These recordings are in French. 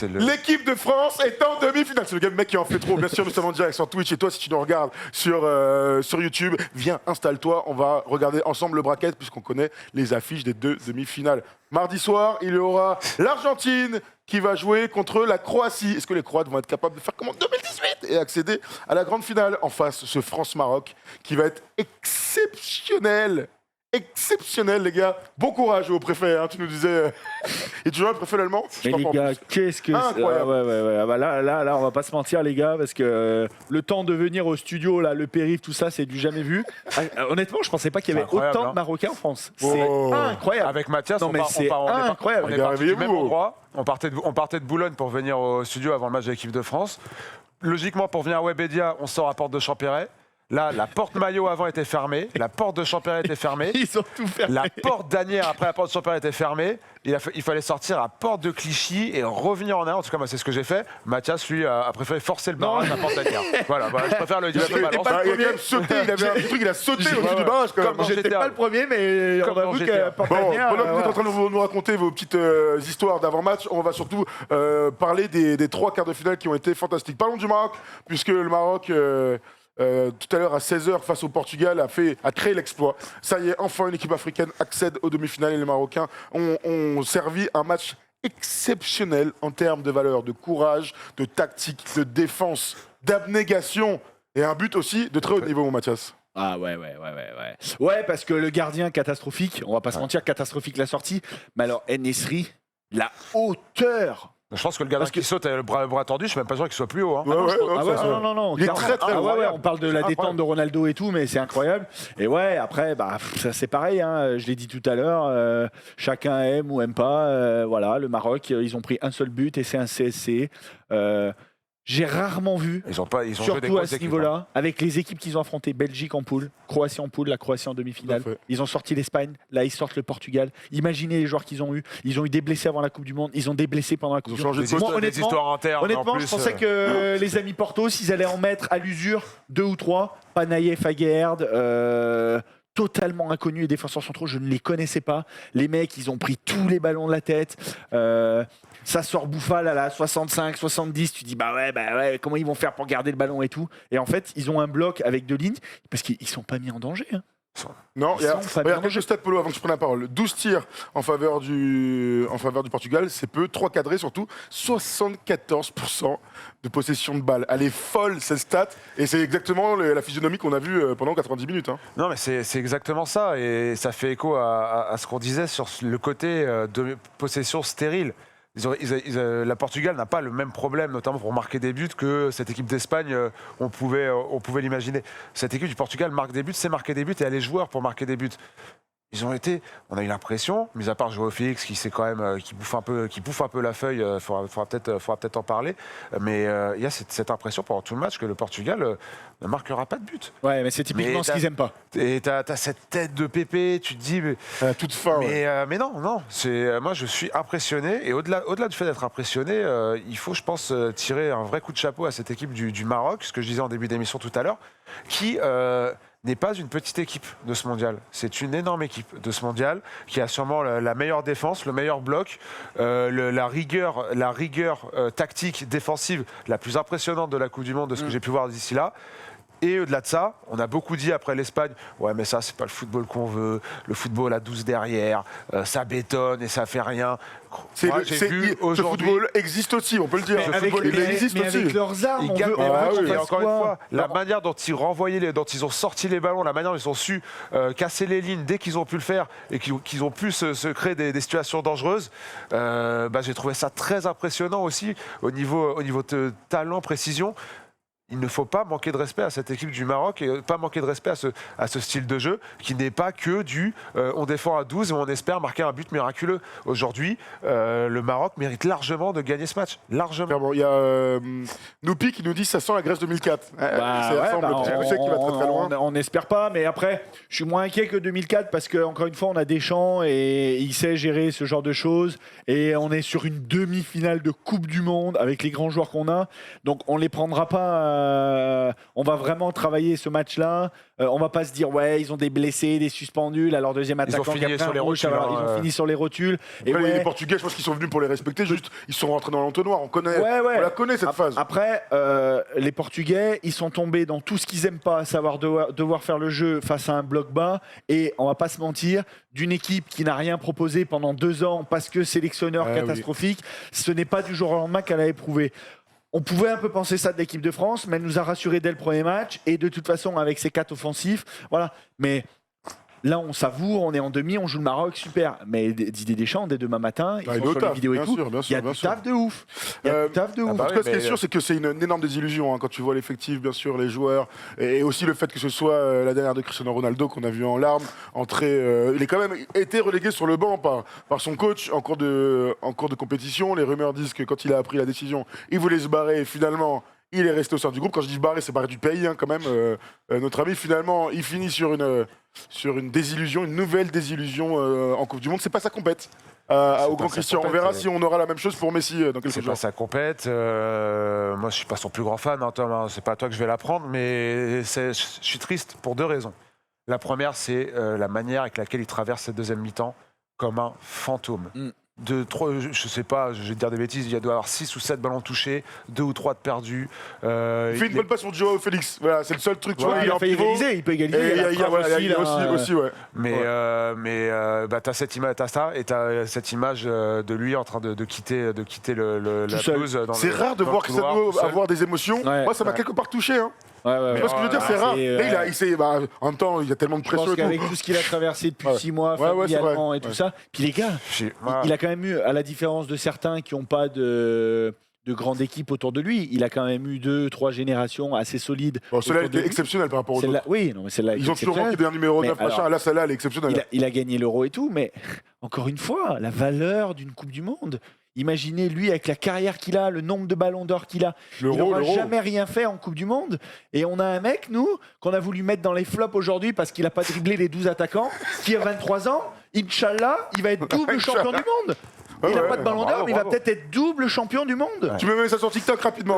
L'équipe de France est en demi-finale. C'est le mec qui en fait trop. Bien sûr, nous sommes en direct sur Twitch. Et toi, si tu nous regardes sur YouTube, viens, installe-toi. On va regarder ensemble le bracket puisqu'on connaît les affiches des 2 demi-finales. Mardi soir, il y aura l'Argentine qui va jouer contre la Croatie. Est-ce que les Croates vont être capables de faire comme en 2018 et accéder à la grande finale? En face, ce France-Maroc qui va être exceptionnel. Exceptionnel, les gars. Bon courage au préfet, hein, tu nous disais. Et tu joues le préfet allemand? Mais les gars, qu'est-ce que c'est? Incroyable. Ouais. Ah bah là, on va pas se mentir, les gars, parce que le temps de venir au studio, là, le périph', tout ça, c'est du jamais vu. Honnêtement, je pensais pas qu'il y avait autant de Marocains en France. C'est incroyable. Avec Mathias, Non, mais c'est incroyable. on est parti du même endroit. On partait de Boulogne pour venir au studio avant le match de l'équipe de France. Logiquement, pour venir à Webedia, on sort à Porte de Champéret. Là, la porte maillot avant était fermée, la porte de Champéret était fermée. Ils ont tout fermé. La porte d'Anières après la porte de Champéret était fermée. Il fallait sortir à porte de Clichy et revenir en arrière. En tout cas, moi, c'est ce que j'ai fait. Mathias, lui, a préféré forcer le barrage à la porte d'Anières. Voilà, je préfère le dire. Il a quand même sauté, il avait un truc, il a sauté au-dessus du barrage. J'étais pas le premier, mais on a vu que Bon, pendant que vous êtes en train de nous raconter vos petites histoires d'avant-match, on va surtout parler des 3 quarts de finale qui ont été fantastiques. Parlons du Maroc, puisque le Maroc... tout à l'heure à 16h face au Portugal a créé l'exploit. Ça y est, enfin une équipe africaine accède aux demi-finales et les Marocains ont servi un match exceptionnel en termes de valeur, de courage, de tactique, de défense, d'abnégation et un but aussi de très haut niveau, mon Mathias. Ah ouais. Ouais, parce que le gardien catastrophique, on va pas se mentir, catastrophique la sortie, mais alors En-Nesyri, la hauteur. Je pense que le gardien qui saute avec le bras tordu, je suis même pas sûr qu'il soit plus haut. Hein. Non. Il est très loin. On parle de la détente de Ronaldo et tout, mais c'est incroyable. Et ouais, après, ça c'est pareil. Hein, je l'ai dit tout à l'heure. Chacun aime ou aime pas. Voilà, le Maroc, ils ont pris un seul but et c'est un CSC. J'ai rarement vu, surtout à ce niveau-là, avec les équipes qu'ils ont affrontées, Belgique en poule, Croatie en poule, la Croatie en demi-finale. Ils ont sorti l'Espagne, là ils sortent le Portugal. Imaginez les joueurs qu'ils ont eu. Ils ont eu des blessés avant la Coupe du Monde, ils ont des blessés pendant la Coupe du Monde. Des histoires internes. Honnêtement, je pensais que les amis Portos, ils allaient en mettre à l'usure 2 ou 3. Panaye, Faguerd, totalement inconnus, les défenseurs centraux, je ne les connaissais pas. Les mecs, ils ont pris tous les ballons de la tête. Ça sort Bouffal à la 65, 70. Tu dis, bah ouais, comment ils vont faire pour garder le ballon et tout. Et en fait, ils ont un bloc avec 2 lignes parce qu'ils ne sont pas mis en danger. Hein. Non, regarde le stade Polo avant que je prenne la parole. 12 tirs en faveur du Portugal, c'est peu. 3 cadrés surtout. 74% de possession de balle. Elle est folle cette stat. Et c'est exactement la physionomie qu'on a vue pendant 90 minutes. Hein. Non, mais c'est exactement ça. Et ça fait écho à ce qu'on disait sur le côté de possession stérile. La Portugal n'a pas le même problème, notamment pour marquer des buts, que cette équipe d'Espagne, on pouvait l'imaginer. Cette équipe du Portugal marque des buts, c'est marquer des buts et elle a les joueurs pour marquer des buts. On a eu l'impression, mis à part Joao Félix qui c'est quand même qui bouffe un peu la feuille, faudra peut-être en parler, mais il y a cette impression pendant tout le match que le Portugal ne marquera pas de but. Ouais, mais c'est typiquement ce qu'ils aiment pas. Et t'as cette tête de Pépé, tu te dis toute fin. Mais non, moi je suis impressionné et au-delà du fait d'être impressionné, il faut je pense tirer un vrai coup de chapeau à cette équipe du Maroc, ce que je disais en début d'émission tout à l'heure, qui n'est pas une petite équipe de ce mondial. C'est une énorme équipe de ce mondial qui a sûrement la meilleure défense, le meilleur bloc, la rigueur tactique défensive la plus impressionnante de la Coupe du Monde de ce que j'ai pu voir d'ici là. Et au-delà de ça, on a beaucoup dit après l'Espagne, ouais mais ça c'est pas le football qu'on veut, le football à 12 derrière, ça bétonne et ça fait rien. Ce football existe aussi, on peut le dire. Avec leurs armes, et encore une fois, la manière dont ils renvoyaient, dont ils ont sorti les ballons, la manière dont ils ont su casser les lignes dès qu'ils ont pu le faire et qu'ils ont pu se créer des situations dangereuses, j'ai trouvé ça très impressionnant aussi au niveau de talent, précision. Il ne faut pas manquer de respect à cette équipe du Maroc et pas manquer de respect à ce style de jeu qui n'est pas que on défend à 12 et on espère marquer un but miraculeux. Aujourd'hui, le Maroc mérite largement de gagner ce match. Largement. Il y a Noupi qui nous dit que ça sent la Grèce 2004. Qui va très loin. On n'espère pas, mais après, je suis moins inquiet que 2004 parce qu'encore une fois, on a Deschamps et il sait gérer ce genre de choses. Et on est sur une demi-finale de Coupe du Monde avec les grands joueurs qu'on a. Donc on ne les prendra pas on va vraiment travailler ce match-là. On va pas se dire ouais, ils ont des blessés, des suspendus. Là, leur deuxième attaquant, ont fini sur les rotules. Ils ont fini sur les rotules. Et les Portugais, je pense qu'ils sont venus pour les respecter. Juste, ils sont rentrés dans l'entonnoir. On la connaît cette phase. Après, les Portugais, ils sont tombés dans tout ce qu'ils aiment pas, à savoir devoir faire le jeu face à un bloc bas. Et on va pas se mentir, d'une équipe qui n'a rien proposé pendant 2 ans parce que sélectionneur catastrophique, ce n'est pas du jour au lendemain qu'elle a éprouvé. On pouvait un peu penser ça de l'équipe de France, mais elle nous a rassurés dès le premier match. Et de toute façon, avec ses 4 offensifs, voilà. Mais là, on savoure, on est en demi, on joue le Maroc, super. Mais Didier Deschamps, dès demain matin, ils sont sur les vidéos et tout. Il y a du taf de ouf. En tout cas, ce qui est sûr, c'est que c'est une énorme désillusion hein, quand tu vois l'effectif, bien sûr, les joueurs, et aussi le fait que ce soit la dernière de Cristiano Ronaldo qu'on a vu en larmes entrer. Il est quand même été relégué sur le banc par son coach en cours de compétition. Les rumeurs disent que quand il a pris la décision, il voulait se barrer et finalement. Il est resté au sein du groupe. Quand je dis barré, c'est barré du pays, hein, quand même. Notre ami, finalement, il finit sur une désillusion, une nouvelle désillusion en Coupe du Monde. C'est pas sa compète. Au grand Christian. On verra si on aura la même chose pour Messi dans quelques jours. C'est pas sa compète. Moi, je suis pas son plus grand fan, hein, Tom. Hein, c'est pas à toi que je vais l'apprendre, mais je suis triste pour 2 raisons. La première, c'est la manière avec laquelle il traverse cette deuxième mi-temps comme un fantôme. Je sais pas, je vais te dire des bêtises, il doit y avoir 6 ou 7 ballons touchés, 2 ou 3 de perdus. Il fait une bonne passe sur Joao Félix, voilà, c'est le seul truc. Il a fait égaliser, il peut égaliser. Il y a aussi, ouais. Mais t'as cette image, t'as cette image de lui en train de quitter la pelouse. C'est rare de voir Cristiano avoir des émotions. Moi, ça m'a quelque part touché. Hein. Tu vois ce que je veux dire, c'est rare. Là, en même temps, il y a tellement de pression. Je pense qu'avec tout ce qu'il a traversé depuis 6 mois, familialement et tout ça, puis les gars, il a quand même eu, à la différence de certains qui n'ont pas de grande équipe autour de lui, il a quand même eu 2-3 générations assez solides. Celle-là était exceptionnelle par rapport aux autres. Oui, non, mais celle-là. Ils ont toujours manqué d'un numéro 9, machin. Là, celle-là, elle est exceptionnelle. Il a gagné l'Euro et tout, mais encore une fois, la valeur d'une Coupe du Monde. Imaginez lui avec la carrière qu'il a, le nombre de ballons d'or qu'il a. Il n'aura jamais rien fait en Coupe du Monde. Et on a un mec, nous, qu'on a voulu mettre dans les flops aujourd'hui parce qu'il n'a pas dribblé les 12 attaquants, qui a 23 ans. Inch'Allah, il va être double champion du monde. Il n'a pas de ballon d'or, mais il va peut-être être double champion du monde. Tu me mets ça sur TikTok rapidement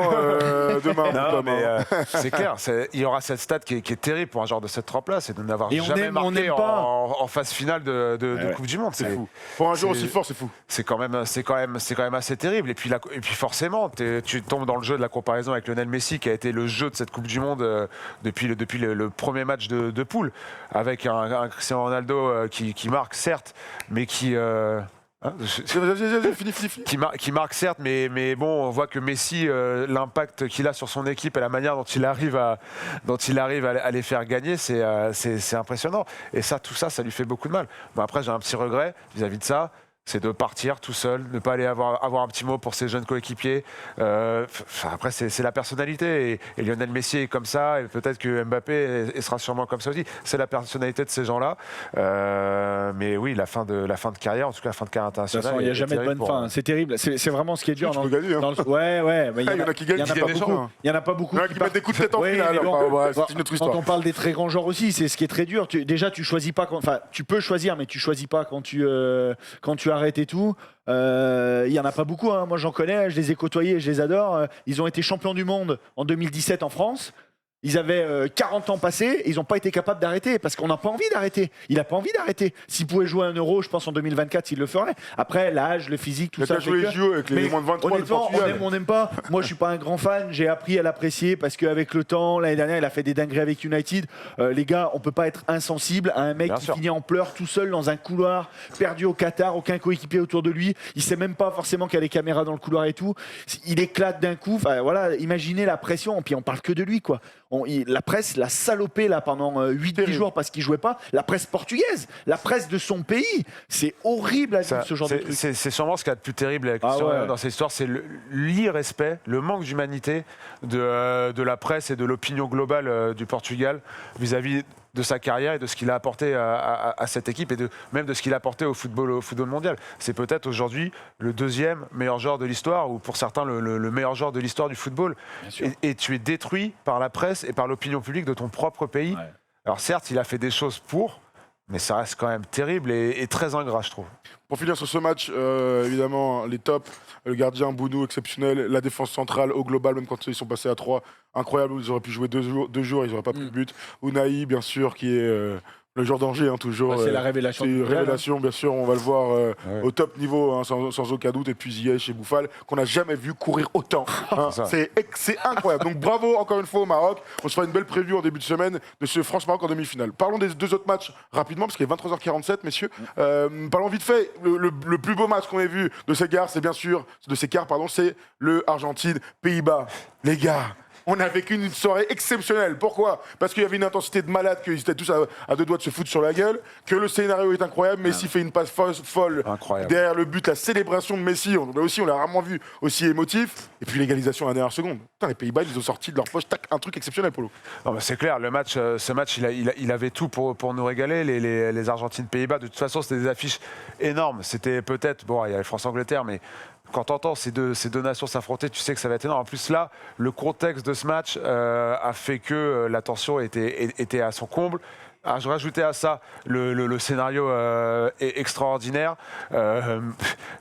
demain. Non, mais c'est clair, il y aura cette stat qui est terrible pour un joueur de cette trempe-là, c'est de n'avoir jamais marqué en phase finale de Coupe du Monde. C'est fou. Pour un joueur aussi fort, c'est fou. C'est quand même assez terrible. Et puis forcément, tu tombes dans le jeu de la comparaison avec Lionel Messi, qui a été le jeu de cette Coupe du Monde depuis le premier match de poule, avec un Cristiano Ronaldo qui marque, certes, mais qui... Qui marque certes, mais bon, on voit que Messi, l'impact qu'il a sur son équipe et la manière dont il arrive à les faire gagner, c'est impressionnant. Et tout ça lui fait beaucoup de mal. Bon, après, j'ai un petit regret vis-à-vis de ça. C'est de partir tout seul, ne pas aller avoir un petit mot pour ses jeunes coéquipiers. Après, c'est la personnalité. Et Lionel Messi est comme ça, et peut-être que Mbappé sera sûrement comme ça aussi. C'est la personnalité de ces gens-là. Mais oui, la fin de carrière, en tout cas la fin de carrière internationale. Il n'y a jamais de bonne fin. C'est terrible. C'est vraiment ce qui est dur. Tu peux gagner. Ouais. Mais il y en a qui gagnent, il n'y en a pas beaucoup. Il y en a qui mettent des coups de tête en finale. C'est une autre histoire. Quand on parle des très grands joueurs aussi, c'est ce qui est très dur. Déjà, tu choisis pas. Enfin, tu peux choisir, mais tu choisis pas quand tu arrêtes et tout. Il y en a pas beaucoup, hein. Moi j'en connais, je les ai côtoyés, je les adore. Ils ont été champions du monde en 2017 en France. Ils avaient 40 ans passés, ils n'ont pas été capables d'arrêter parce qu'on n'a pas envie d'arrêter. Il n'a pas envie d'arrêter. S'il pouvait jouer un Euro, je pense en 2024, il le ferait. Après, l'âge, le physique, tout ça. Il a joué les JO avec les moins de 23. Honnêtement, on aime ou on n'aime pas. Moi, je suis pas un grand fan. J'ai appris à l'apprécier parce qu'avec le temps, l'année dernière, il a fait des dingueries avec United. Les gars, on peut pas être insensible à un mec qui finit en pleurs tout seul dans un couloir, perdu au Qatar, aucun coéquipier autour de lui. Il sait même pas forcément qu'il y a des caméras dans le couloir et tout. Il éclate d'un coup. Enfin, voilà, imaginez la pression. Et puis on parle que de lui, quoi. La presse l'a salopé là pendant 8-10 jours parce qu'il jouait pas. La presse portugaise, la presse de son pays, c'est horrible à vivre ce genre de truc. C'est sûrement ce qu'il y a de plus terrible dans cette histoire, c'est l'irrespect, le manque d'humanité de la presse et de l'opinion globale du Portugal vis-à-vis de sa carrière et de ce qu'il a apporté à cette équipe et même de ce qu'il a apporté au football mondial. C'est peut-être aujourd'hui le 2e meilleur joueur de l'histoire ou pour certains le meilleur joueur de l'histoire du football. Et tu es détruit par la presse et par l'opinion publique de ton propre pays. Ouais. Alors certes, il a fait des choses Mais ça reste quand même terrible et très ingrat, je trouve. Pour finir sur ce match, évidemment, les tops, le gardien Bounou exceptionnel, la défense centrale au global, même quand ils sont passés à 3, incroyable, ils auraient pu jouer 2 jours, ils n'auraient pas pris de but. Unai, bien sûr, qui est le joueur d'Angers, hein, toujours. C'est la révélation. C'est une révélation, bien sûr, on va le voir Ouais. au top niveau, hein, sans aucun doute. Et puis Ziyech et Bouffal, qu'on n'a jamais vu courir autant. Hein. C'est incroyable. Donc bravo encore une fois au Maroc. On se fera une belle preview en début de semaine de ce France-Maroc en demi-finale. Parlons des 2 autres matchs rapidement, parce qu'il est 23h47, messieurs. Parlons vite fait. Le plus beau match qu'on ait vu de ces quarts, c'est bien sûr, c'est le Argentine-Pays-Bas. Les gars, on a vécu une soirée exceptionnelle. Pourquoi ? Parce qu'il y avait une intensité de malade, qu'ils étaient tous à 2 doigts de se foutre sur la gueule, que le scénario est incroyable. Messi fait une passe folle Incroyable. derrière le but, la célébration de Messi. On l'a rarement vu aussi émotif. Et puis l'égalisation à la dernière seconde. Putain, les Pays-Bas, ils ont sorti de leur poche un truc exceptionnel pour nous. Non, mais c'est clair, ce match, il avait tout pour nous régaler. Les Argentines-Pays-Bas, de toute façon, c'était des affiches énormes. C'était peut-être, bon, il y avait France-Angleterre, mais quand tu entends ces deux nations s'affronter, tu sais que ça va être énorme. En plus, là, le contexte de ce match a fait que la tension était à son comble. Je rajoutais à ça le scénario est extraordinaire.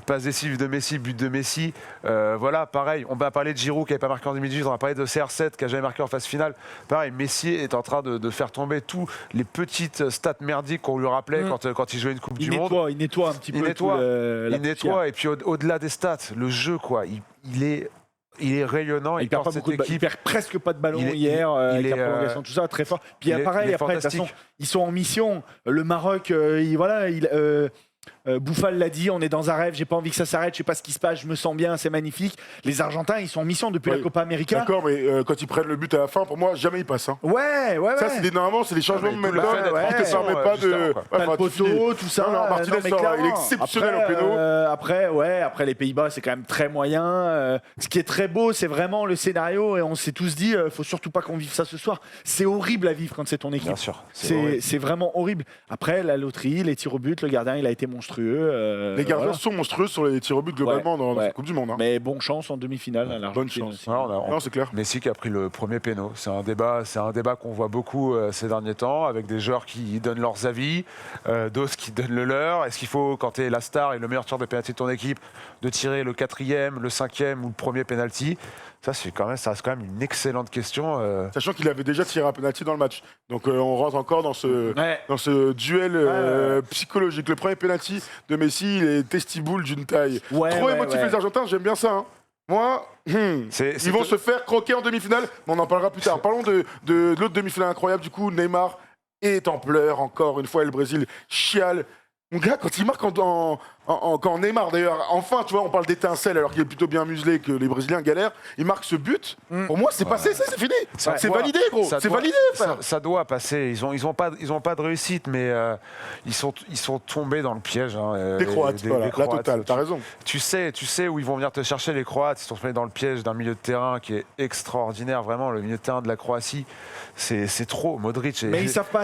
Passe décisive de Messi, but de Messi. Voilà, pareil, on va parler de Giroud qui n'avait pas marqué en 2018, on va parler de CR7 qui n'a jamais marqué en phase finale. Pareil, Messi est en train de faire tomber tous les petites stats merdiques qu'on lui rappelait quand il jouait une Coupe du Monde. Il nettoie un petit peu. Il nettoie, et puis au-delà des stats, le jeu, quoi, il est rayonnant. Il perd presque pas de ballon hier, avec la prolongation, tout ça, très fort. Puis pareil, après, de toute façon, ils sont en mission. Le Maroc, Bouffal l'a dit, on est dans un rêve, j'ai pas envie que ça s'arrête, je sais pas ce qui se passe, je me sens bien, c'est magnifique. Les Argentins, ils sont en mission depuis la Copa América. D'accord, mais quand ils prennent le but à la fin, pour moi, jamais ils passent. Hein. Ouais. Ça, normalement, c'est des changements de momentum. Il te permet pas de. Pas le poteau, tout ça. Non, Martinez, il est exceptionnel au péno. Après, les Pays-Bas, c'est quand même très moyen. Ce qui est très beau, c'est vraiment le scénario, et on s'est tous dit, faut surtout pas qu'on vive ça ce soir. C'est horrible à vivre quand c'est ton équipe. Bien sûr. C'est vraiment horrible. Après, la loterie, les tirs au but, le gardien, il a été monstrueux. Les gardiens sont monstrueux sur les tirs au but globalement dans la Coupe du Monde. Hein. Mais bonne chance en demi-finale. Bonne chance. Non, c'est clair. Messi qui a pris le premier péno. C'est un débat qu'on voit beaucoup ces derniers temps, avec des joueurs qui donnent leurs avis, d'autres qui donnent le leur. Est-ce qu'il faut, quand tu es la star et le meilleur tireur de pénalty de ton équipe, de tirer le 4e, le 5e ou le premier pénalty ? Ça reste quand même une excellente question. Sachant qu'il avait déjà tiré un penalty dans le match. Donc on rentre encore dans ce duel psychologique. Le premier penalty de Messi, il est testiboule d'une taille. Trop émotif les Argentins, j'aime bien ça. Hein. Moi, ils vont se faire croquer en demi-finale, mais on en parlera plus tard. Parlons de l'autre demi-finale incroyable, du coup, Neymar est en pleurs encore une fois, et le Brésil chiale. Mon gars, quand il marque quand Neymar, d'ailleurs, enfin, tu vois, on parle d'étincelle alors qu'il est plutôt bien muselé, que les Brésiliens galèrent, il marque ce but. Pour moi, c'est passé, c'est fini. C'est validé, gros. C'est validé, frère. Ça doit passer. Ils ont pas de réussite, mais ils sont tombés dans le piège. Hein, les Croates, la totale, t'as raison. Tu sais où ils vont venir te chercher, les Croates. Ils sont tombés dans le piège d'un milieu de terrain qui est extraordinaire, vraiment. Le milieu de terrain de la Croatie, c'est trop. Modric. Mais ils savent pas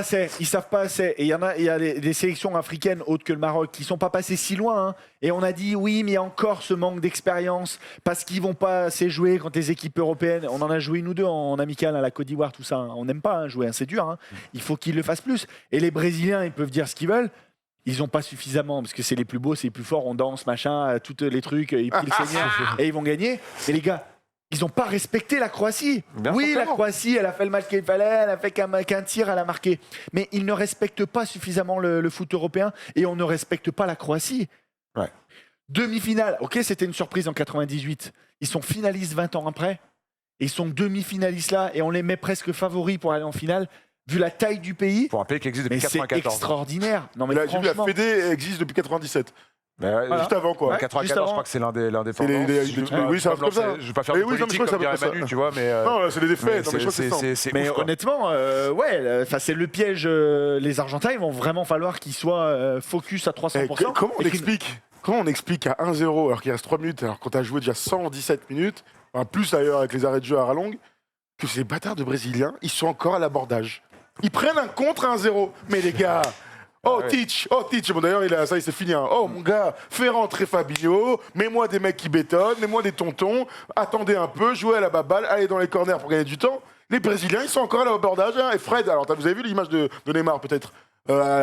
assez. Et il y a des sélections africaines autres que le Maroc qui sont pas passées si loin. Hein. Et on a dit oui, mais il y a encore ce manque d'expérience parce qu'ils vont pas assez jouer quand les équipes européennes. On en a joué une ou deux en amical à la Côte d'Ivoire, tout ça. Hein. On n'aime pas jouer, hein, c'est dur. Hein. Il faut qu'ils le fassent plus. Et les Brésiliens, ils peuvent dire ce qu'ils veulent. Ils n'ont pas suffisamment parce que c'est les plus beaux, c'est les plus forts. On danse, machin, tous les trucs. Ils prient le Seigneur et ils vont gagner. Et les gars. Ils n'ont pas respecté la Croatie. La Croatie, elle a fait le match qu'il fallait, elle a fait qu'un tir, elle a marqué. Mais ils ne respectent pas suffisamment le foot européen et on ne respecte pas la Croatie. Ouais. Demi-finale, ok, c'était une surprise en 98. Ils sont finalistes 20 ans après. Ils sont demi-finalistes là et on les met presque favoris pour aller en finale. Vu la taille du pays, pour un pays qui existe depuis 1994. C'est extraordinaire. Non, mais la Fédé existe depuis 97. Juste avant quoi. 94, je crois que c'est l'indépendance. Oui, ça va comme ça. Je vais pas faire de politique comme dirait Manu, tu vois, mais non, c'est des faits. Mais honnêtement, c'est le piège. Les Argentins, ils vont vraiment falloir qu'ils soient focus à 300%. Comment on explique à 1-0 alors qu'il reste 3 minutes, alors qu'on a joué déjà 117 minutes, plus d'ailleurs avec les arrêts de jeu à rallongue, que ces bâtards de Brésiliens, ils sont encore à l'abordage. Ils prennent un contre à 1-0. Mais les gars. Teach. Bon, d'ailleurs, ça, il s'est fini. Hein. Oh, mon gars, fais rentrer Fabinho, mets-moi des mecs qui bétonnent, mets-moi des tontons, attendez un peu, jouez à la baballe, allez dans les corners pour gagner du temps. Les Brésiliens, ils sont encore à l'abordage. Hein. Et Fred, alors, vous avez vu l'image de Neymar, peut-être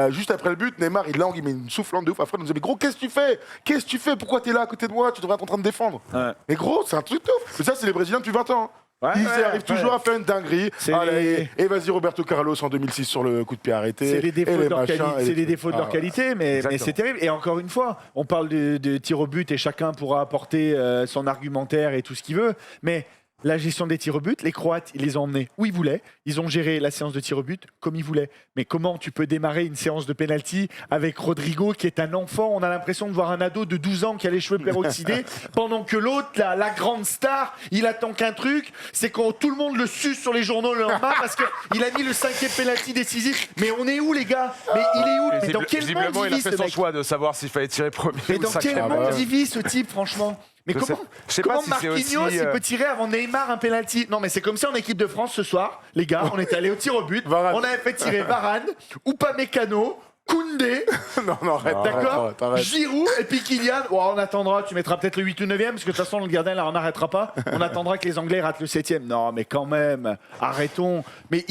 Juste après le but, Neymar, il langue, il met une soufflante de ouf. Après, il nous dit, mais gros, qu'est-ce que tu fais? Qu'est-ce que tu fais? Pourquoi t'es là à côté de moi? Tu devrais être en train de défendre. Ouais. Mais gros, c'est un truc de ouf. Mais ça, c'est les Brésiliens depuis 20 ans. Ouais, Ils ouais, arrivent toujours à faire une dinguerie. C'est Allez, et vas-y, Roberto Carlos en 2006 sur le coup de pied arrêté. C'est les défauts, et de leur, machins, et c'est les défauts de leur Ah, qualité, mais Exactement. c'est terrible. Et encore une fois, on parle de tir au but et chacun pourra apporter son argumentaire et tout ce qu'il veut. Mais la gestion des tirs au but, les Croates, ils les ont emmenés où ils voulaient. Ils ont géré la séance de tir au but comme ils voulaient. Mais comment tu peux démarrer une séance de penalty avec Rodrigo qui est un enfant? On a l'impression de voir un ado de 12 ans qui a les cheveux peroxydés, pendant que l'autre, la grande star, il attend qu'un truc, c'est quand tout le monde le suce sur les journaux le lendemain parce qu'il a mis le 5e penalty décisif. Mais on est où, les gars? Mais il est où? Mais dans quel monde Visiblement, il il a vit, fait ce son mec? choix de savoir s'il fallait tirer premier Mais ou dans quel cinquième. monde ouais. il vit, ce type, franchement? Mais Je comment, sais pas comment si c'est Marquinhos aussi, il peut tirer avant Neymar un penalty? Non, mais c'est comme ça en équipe de France ce soir, les gars. On était allé au tir au but. Varane. On avait fait tirer Varane, Upamecano, Koundé, non, arrête. d'accord, arrête. Giroud et puis Kylian. Oh, on attendra, tu mettras peut-être le 8 ou 9e parce que de toute façon le gardien là on n'arrêtera pas. On attendra que les Anglais ratent le 7e. Non, mais quand même, arrêtons. Mais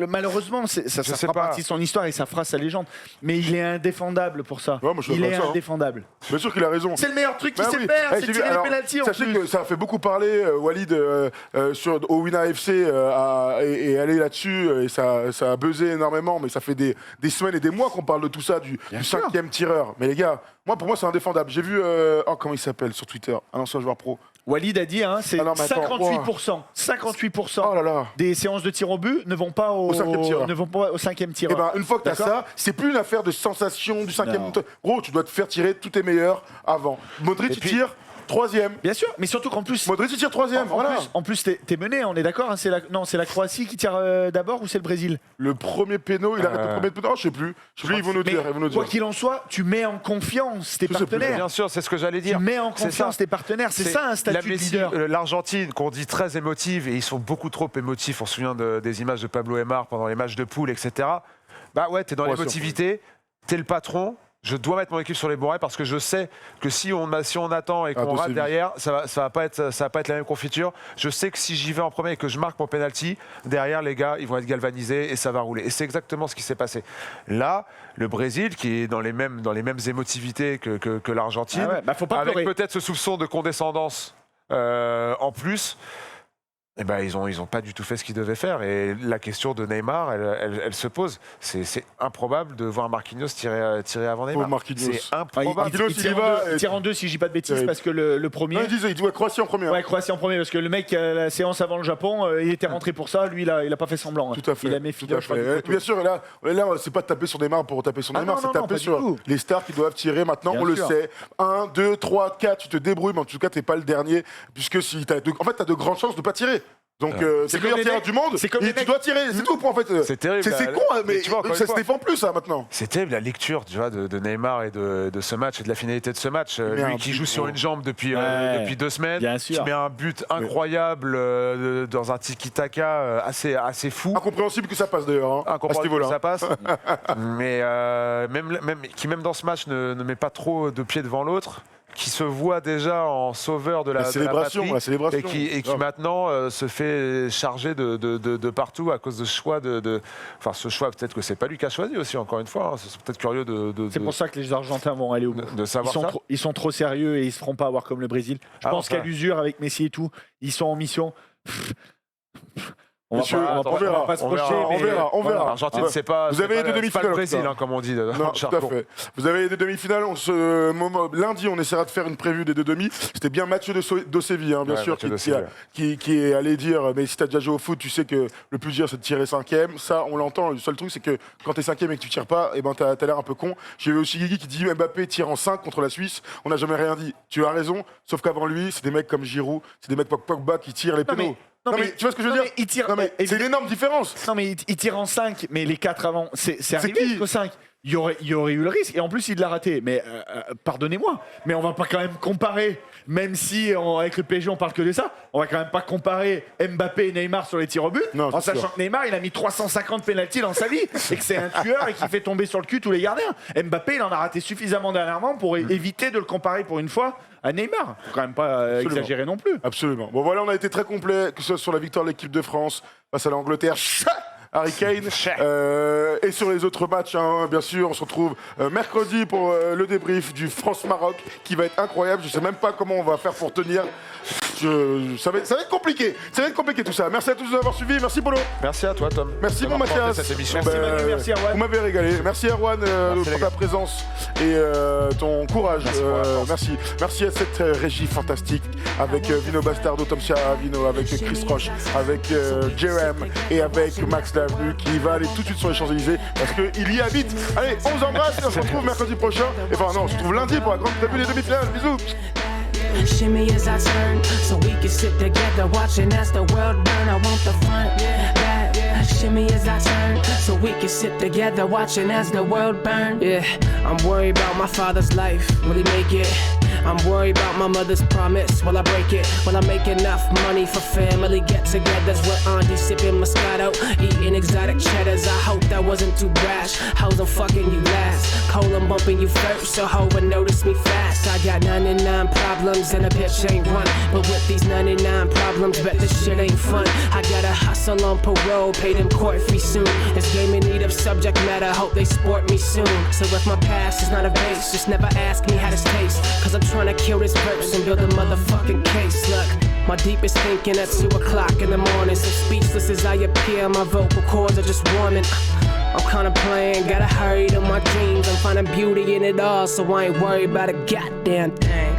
malheureusement ça Je sais fera pas. partie de son histoire et ça fera sa légende. Mais il est indéfendable pour ça. Ouais, moi, je suis Il d'accord est avec ça, hein. indéfendable. Bien sûr qu'il a raison. C'est le meilleur truc qu'il Bah sait oui. faire, Eh, c'est j'ai vu- tirer les alors, pénaltys en Sachez plus. que ça a fait beaucoup parler, Walid, au Wina FC et aller là-dessus, et ça a buzzé énormément, mais ça fait des semaines et des mois qu'on parle de tout ça, du sûr. 5e tireur. Mais les gars, pour moi, c'est indéfendable. J'ai vu, comment il s'appelle sur Twitter, un ancien joueur pro. Walid a dit, hein, c'est Ah non, mais attends, 58%. 58% Oh là là. des séances de tir au but ne vont pas au 5e tireur. ne vont pas au 5e Et tireur. ben, une fois que t'as D'accord. ça, c'est plus une affaire de sensation du 5e. Non. Gros, tu dois te faire tirer tous tes meilleurs avant. Modric, Et il puis- tire 3e. Bien sûr, mais surtout qu'en plus, Modric, il tire 3e. Voilà. en plus t'es mené, on est d'accord, hein, c'est la Croatie qui tire d'abord ou c'est le Brésil? Le premier péno, il arrête le premier péno. Oh, je sais plus. Ils vont nous Mais dire. Ils vont nous quoi dire. qu'il en soit, tu mets en confiance tes Je sais plus. partenaires. Bien sûr, c'est ce que j'allais dire. Tu mets en C'est confiance ça. tes partenaires. C'est ça un la statut de Messi, leader. L'Argentine, qu'on dit très émotive, et ils sont beaucoup trop émotifs. On se souvient des images de Pablo Aimar pendant les matchs de poule, etc. Bah ouais, t'es dans Ouais, l'émotivité, t'es le patron. Je dois mettre mon équipe sur les bons rails parce que je sais que si on attend et qu'on toi, rate c'est derrière, ça va pas être la même confiture. Je sais que si j'y vais en premier et que je marque mon penalty, derrière les gars, ils vont être galvanisés et ça va rouler. Et c'est exactement ce qui s'est passé. Là, le Brésil, qui est dans les mêmes émotivités que l'Argentine, Ah ouais, bah, faut pas avec pleurer. peut-être ce soupçon de condescendance en plus. Eh ben, ils ont pas du tout fait ce qu'ils devaient faire. Et la question de Neymar, elle se pose. C'est improbable de voir Marquinhos tirer avant Neymar. Pauvre Marquinhos. C'est improbable. Marquinhos, il y tire va, il tire en deux si je dis pas de bêtises Terrible. parce que le premier. Non, il dit ouais, Croatie en premier. hein. Ouais, Croatie en premier parce que le mec, la séance avant le Japon, il était rentré pour ça. Lui, il a pas fait semblant. hein. Tout à fait. Il a mis tout Fidel, à je crois, fait. du Et poteau. bien sûr, là, c'est pas de taper sur Neymar pour taper sur Ah Neymar, non, c'est non, de non, taper pas du sur tout. les stars qui doivent tirer. Maintenant, Bien on le sûr. sait. 1, 2, 3, 4, tu te débrouilles, mais en tout cas, t'es pas le dernier, puisque si t'as en fait, t'as de grandes chances de pas tirer. Donc, C'est c'est le meilleur comme les tireur mecs- du monde, c'est comme et les tu mecs- dois tirer, c'est tout, en fait. C'est terrible, C'est là, con, hein, mais mais tu vois, encore une ça se fois- défend plus, ça, maintenant. C'est terrible la lecture de Neymar et de ce match et de la finalité de ce match. Mais Lui un qui but, joue sur gros. une jambe depuis Ouais. 2 semaines, Bien qui sûr. met un but incroyable dans un tiki-taka assez fou. Incompréhensible que ça passe, d'ailleurs, hein, à ce Incompréhensible que niveau-là. ça passe. Mais même dans ce match ne met pas trop de pieds devant l'autre, qui se voit déjà en sauveur de la célébration, patrie, la célébration. et qui Grave. maintenant se fait charger de partout à cause de ce choix enfin ce choix, peut-être que c'est pas lui qui a choisi aussi, encore une fois, hein. C'est peut-être curieux C'est pour ça que les Argentins vont aller au bout. de savoir ça. Ils sont trop sérieux et ils se feront pas avoir comme le Brésil. Je Ah pense non, qu'à ça. l'usure avec Messi et tout, ils sont en mission. On va Messieurs, pas- on va on verra, pas se on projeter, verra, mais on verra. voilà. L'Argentine, Ouais. c'est pas, Vous c'est avez pas les deux c'est pas demi-finales, le Brésil, en tout cas. hein, comme on dit. Non, tout à fait. Vous avez les deux demi-finales. Lundi, on essaiera de faire une preview des deux demi. C'était bien Mathieu Dosevi, hein, bien Ouais, sûr, Mathieu qui Dosevi. qui est allé dire mais si t'as déjà joué au foot, tu sais que le plus dur, c'est de tirer 5e. Ça, on l'entend. Le seul truc, c'est que quand t'es 5e et que tu tires pas, eh ben, t'as l'air un peu con. J'ai vu aussi Guigui qui dit Mbappé tire en 5 contre la Suisse. On n'a jamais rien dit. Tu as raison, sauf qu'avant lui, c'est des mecs comme Giroud, c'est des mecs comme Pogba qui tirent les Non, pénaux. non, Non, mais tu vois ce que je veux dire il tire. Non, mais c'est une énorme différence. Non, mais il tire en 5, mais les 4 avant, c'est arrivé qui jusqu'au 5. Il y aurait eu le risque, et en plus il l'a raté. Mais pardonnez-moi, mais on va pas quand même comparer, même si avec le PSG on parle que de ça, on va quand même pas comparer Mbappé et Neymar sur les tirs au but, Non, en c'est sachant sûr. que Neymar il a mis 350 pénaltys dans sa vie, et que c'est un tueur et qui fait tomber sur le cul tous les gardiens. Mbappé il en a raté suffisamment dernièrement pour éviter de le comparer pour une fois à Neymar. Faut quand même pas Absolument. exagérer non plus. Absolument. Bon, voilà, on a été très complet, que ce soit sur la victoire de l'équipe de France face à l'Angleterre. Harry Kane. Et sur les autres matchs, hein, bien sûr, on se retrouve mercredi pour le débrief du France-Maroc qui va être incroyable. Je sais même pas comment on va faire pour tenir. Ça va être compliqué. Ça va être compliqué tout ça. Merci à tous de nous avoir suivis. Merci Polo. Merci à toi, Tom. Merci mon Mathias. Cette émission. Merci Manu, merci Erwan. Vous m'avez régalé. Merci Erwan pour ta présence et ton courage. Merci à cette régie fantastique avec Vino Bastardo, Tom Vino, avec Chris Roche, avec Jerem et avec Max Davenu qui va aller tout de suite sur les Champs-Élysées parce qu'il y habite. Allez, on vous embrasse et on se retrouve mercredi prochain. Enfin non, on se retrouve lundi pour la grande début des demi-finales. Bisous. Shimmy as I turn, so we can sit together watching as the world burn. I want the front, back. Shimmy as I turn, so we can sit together watching as the world burn. Yeah, I'm worried about my father's life. Will he make it? I'm worried about my mother's promise. Will I break it? Will I make enough money for family get-togethers? With auntie sipping Moscato, eating exotic cheddars. I hope that wasn't too brash. Hoes I'm fucking you last. Cole, I'm bumping you first, so ho would notice me fast. I got 99 problems and a bitch ain't one. But with these 99 problems, bet this shit ain't fun. I gotta hustle on parole, pay them court fee soon. This game in need of subject matter, hope they sport me soon. So if my past is not a base, just never ask me how this tastes. Cause I'm trying to kill this verse and build a motherfucking case. Look, my deepest thinking at 2 o'clock in the morning. So speechless as I appear, my vocal cords are just warming. I'm kinda playing, gotta hurry to my dreams. I'm finding beauty in it all, so I ain't worried about a goddamn thing.